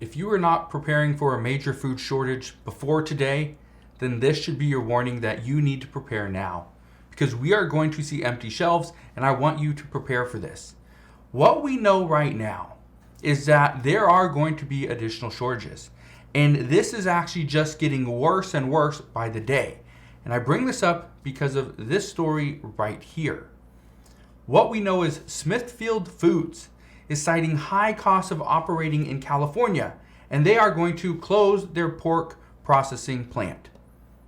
If you are not preparing for a major food shortage before today, then this should be your warning that you need to prepare now, because we are going to see empty shelves, and I want you to prepare for this. What we know right now is that there are going to be additional shortages, and this is actually just getting worse and worse by the day. And I bring this up because of this story right here. What we know is Smithfield Foods is citing high costs of operating in California, and they are going to close their pork processing plant.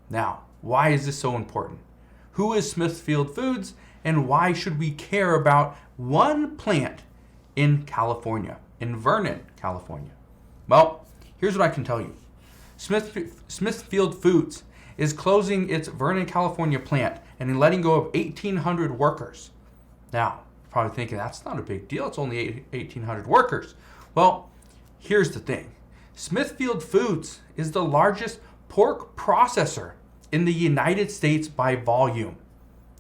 Now, why is this so important? Who is Smithfield Foods, and why should we care about one plant in California, in Vernon, California? Well, here's what I can tell you. Smithfield Foods is closing its Vernon, California plant and letting go of 1,800 workers. Now, you're probably thinking that's not a big deal. It's only 1,800 workers. Well, here's the thing. Smithfield Foods is the largest pork processor in the United States by volume.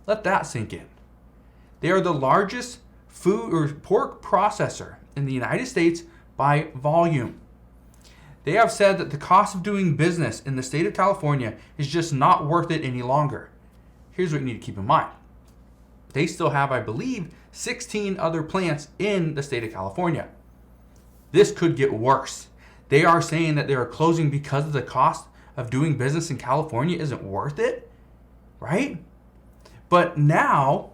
Let that sink in. They are the largest food or pork processor in the United States by volume. They have said that the cost of doing business in the state of California is just not worth it any longer. Here's what you need to keep in mind. They still have, I believe, 16 other plants in the state of California. This could get worse. They are saying that they are closing because of the cost of doing business in California isn't worth it, right? But now,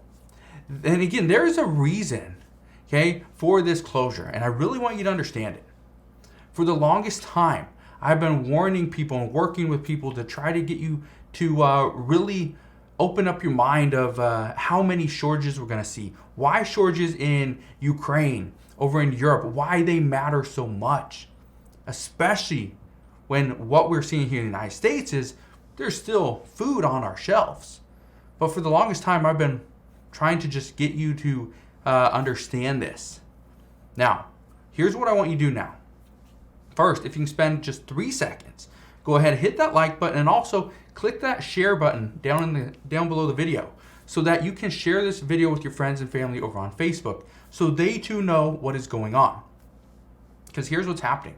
and again, there is a reason, okay, for this closure, and I really want you to understand it. For the longest time, I've been warning people and working with people to try to get you to really open up your mind of how many shortages we're going to see, why shortages in Ukraine, over in Europe, why they matter so much, especially when what we're seeing here in the United States is there's still food on our shelves. But for the longest time, I've been trying to just get you to understand this. Now, here's what I want you to do now. First, if you can spend just 3 seconds, go ahead and hit that like button and also click that share button down below the video so that you can share this video with your friends and family over on Facebook so they too know what is going on. Because here's what's happening.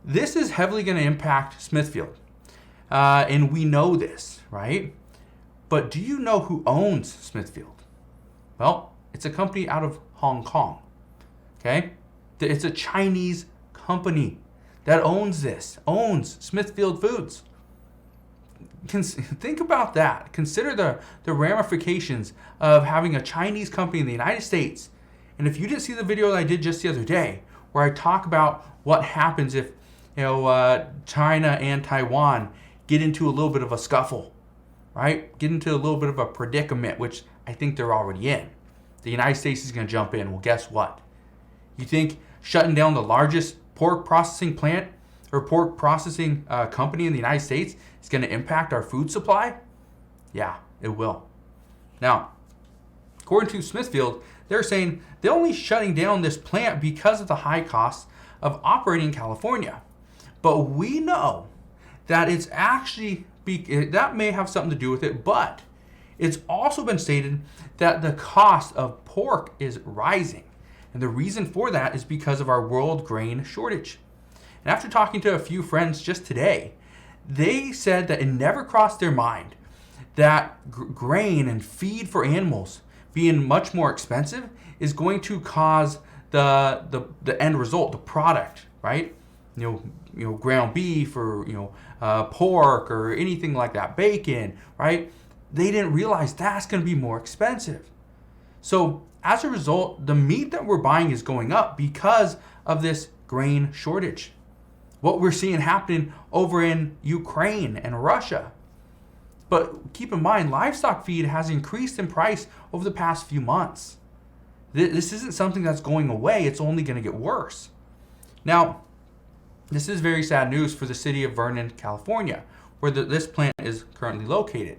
This is heavily going to impact Smithfield. And we know this, right? But do you know who owns Smithfield? Well, it's a company out of Hong Kong. Okay? It's a Chinese company that owns Smithfield Foods. Think about that. Consider the ramifications of having a Chinese company in the United States. And if you didn't see the video that I did just the other day, where I talk about what happens if China and Taiwan get into a little bit of a scuffle, right? Get into a little bit of a predicament, which I think they're already in. The United States is going to jump in. Well, guess what? You think shutting down the largest pork processing plant or pork processing company in the United States is going to impact our food supply? Yeah, it will. Now, according to Smithfield, they're saying they're only shutting down this plant because of the high costs of operating in California. But we know that it's actually, that may have something to do with it, but it's also been stated that the cost of pork is rising. And the reason for that is because of our world grain shortage. And after talking to a few friends just today, they said that it never crossed their mind that grain and feed for animals being much more expensive is going to cause the end result, the product, right? Ground beef or pork or anything like that, bacon, right? They didn't realize that's going to be more expensive. So as a result, the meat that we're buying is going up because of this grain shortage. What we're seeing happening over in Ukraine and Russia. But keep in mind, livestock feed has increased in price over the past few months. This isn't something that's going away. It's only going to get worse. Now, this is very sad news for the city of Vernon, California, where this plant is currently located.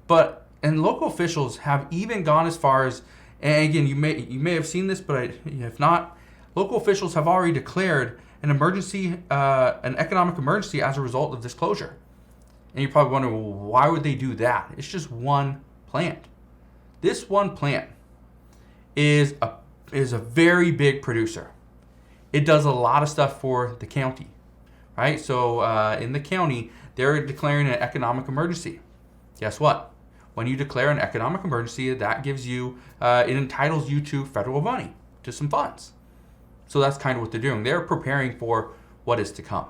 And local officials have even gone as far as, and again, you may have seen this, but if not, local officials have already declared an economic emergency as a result of this closure. And you're probably wondering, well, why would they do that? It's just one plant. This one plant is a very big producer. it does a lot of stuff for the county, right? So in the county, they're declaring an economic emergency. Guess what? When you declare an economic emergency, that gives you, it entitles you to federal money, to some funds. So that's kind of what they're doing. They're preparing for what is to come.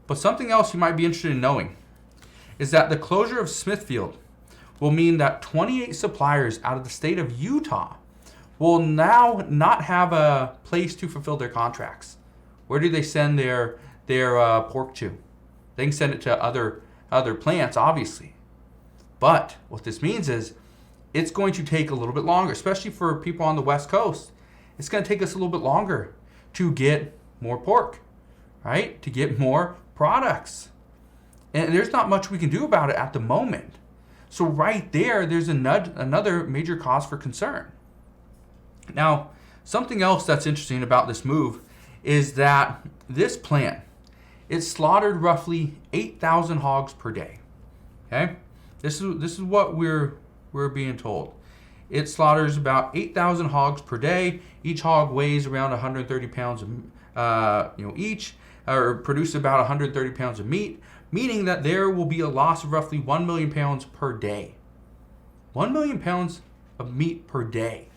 But something else you might be interested in knowing is that the closure of Smithfield will mean that 28 suppliers out of the state of Utah will now not have a place to fulfill their contracts. Where do they send their pork to? They can send it to other plants, obviously. But what this means is it's going to take a little bit longer, especially for people on the West Coast. It's going to take us a little bit longer to get more pork, right? To get more products. And there's not much we can do about it at the moment. So right there's another major cause for concern. Now, something else that's interesting about this move is that this plant, it slaughtered roughly 8,000 hogs per day. Okay? This is what we're being told. It slaughters about 8,000 hogs per day. Each hog weighs around 130 pounds each, or produce about 130 pounds of meat, meaning that there will be a loss of roughly 1 million pounds per day. 1 million pounds of meat per day.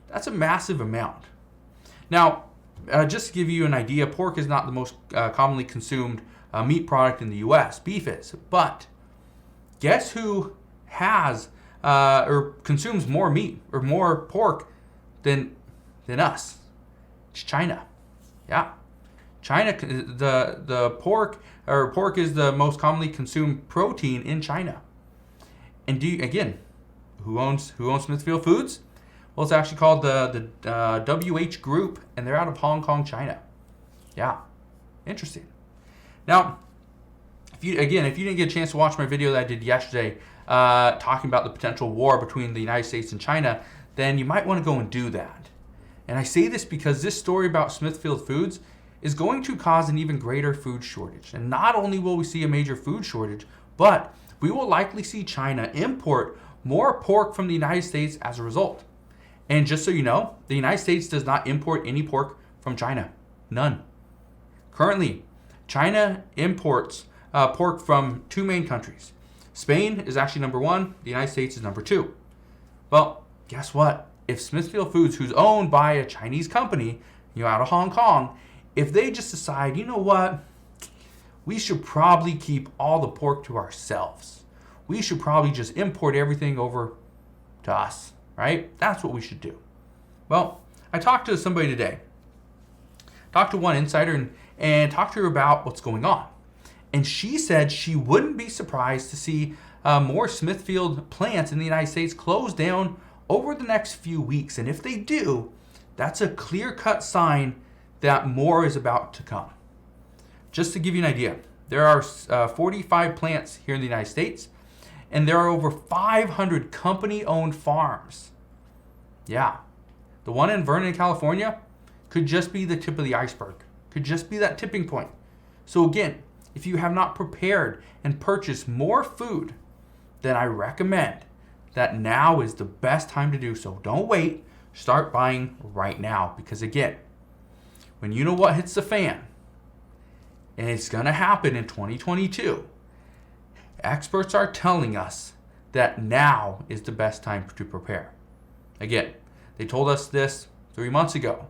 That's a massive amount. Now, just to give you an idea, pork is not the most commonly consumed meat product in the U.S. Beef is. But guess who has or consumes more meat or more pork than us? It's China. Yeah. China, the pork is the most commonly consumed protein in China. And who owns Smithfield Foods? Well, it's actually called the WH Group, and they're out of Hong Kong, China. Yeah, interesting. Now, if you didn't get a chance to watch my video that I did yesterday, talking about the potential war between the United States and China, then you might want to go and do that. And I say this because this story about Smithfield Foods is going to cause an even greater food shortage. And not only will we see a major food shortage, but we will likely see China import more pork from the United States as a result. And just so you know, the United States does not import any pork from China. None. Currently, China imports pork from two main countries. Spain is actually number one. The United States is number two. Well, guess what? If Smithfield Foods, who's owned by a Chinese company, out of Hong Kong, if they just decide, you know what, we should probably keep all the pork to ourselves. We should probably just import everything over to us, right? That's what we should do. Well, I talked to somebody today. Talked to one insider and talked to her about what's going on. And she said she wouldn't be surprised to see more Smithfield plants in the United States close down over the next few weeks. And if they do, that's a clear-cut sign that more is about to come. Just to give you an idea, there are 45 plants here in the United States, and there are over 500 company-owned farms. Yeah, the one in Vernon, California, could just be the tip of the iceberg. Could just be that tipping point. So again, if you have not prepared and purchased more food, then I recommend that now is the best time to do so. Don't wait. Start buying right now. Because again, when you know what hits the fan, and it's going to happen in 2022, experts are telling us that now is the best time to prepare. Again, they told us this 3 months ago.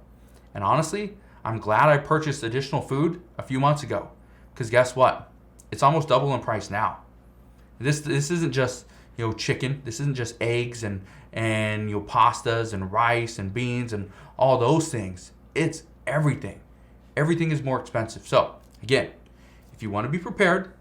And honestly, I'm glad I purchased additional food a few months ago. Because guess what? It's almost double in price now. This isn't just chicken. This isn't just eggs and pastas and rice and beans and all those things. It's everything. Everything is more expensive. So again, if you want to be prepared,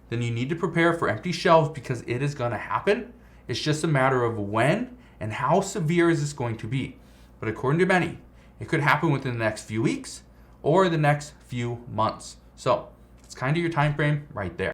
then you need to prepare for empty shelves because it is going to happen. It's just a matter of when and how severe is this going to be. But according to many, it could happen within the next few weeks or the next few months. So it's kind of your time frame right there.